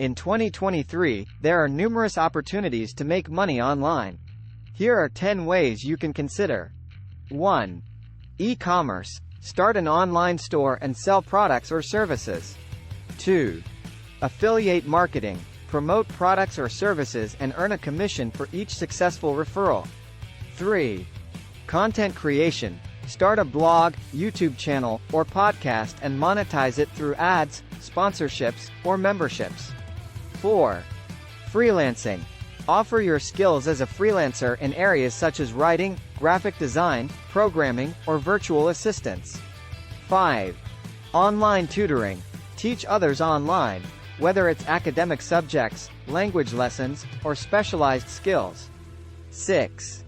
In 2023, there are numerous opportunities to make money online. Here are 10 ways you can consider. 1. E-commerce. Start an online store and sell products or services. 2. Affiliate marketing. Promote products or services and earn a commission for each successful referral. 3. Content creation. Start a blog, YouTube channel, or podcast and monetize it through ads, sponsorships, or memberships. 4. Freelancing. Offer your skills as a freelancer in areas such as writing, graphic design, programming, or virtual assistance. 5. Online tutoring. Teach others online, whether it's academic subjects, language lessons, or specialized skills. 6.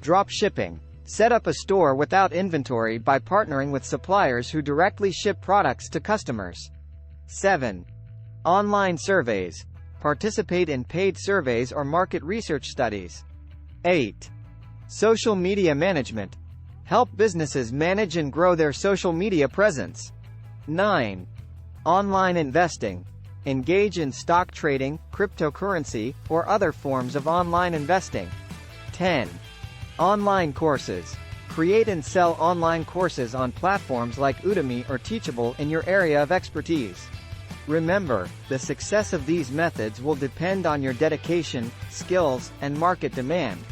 Drop shipping. Set up a store without inventory by partnering with suppliers who directly ship products to customers. 7. Online surveys. Participate in paid surveys or market research studies. 8. Social media management. Help businesses manage and grow their social media presence. 9. Online investing. Engage in stock trading, cryptocurrency, or other forms of online investing. 10. Online courses. Create and sell online courses on platforms like Udemy or Teachable in your area of expertise. Remember, the success of these methods will depend on your dedication, skills, and market demand.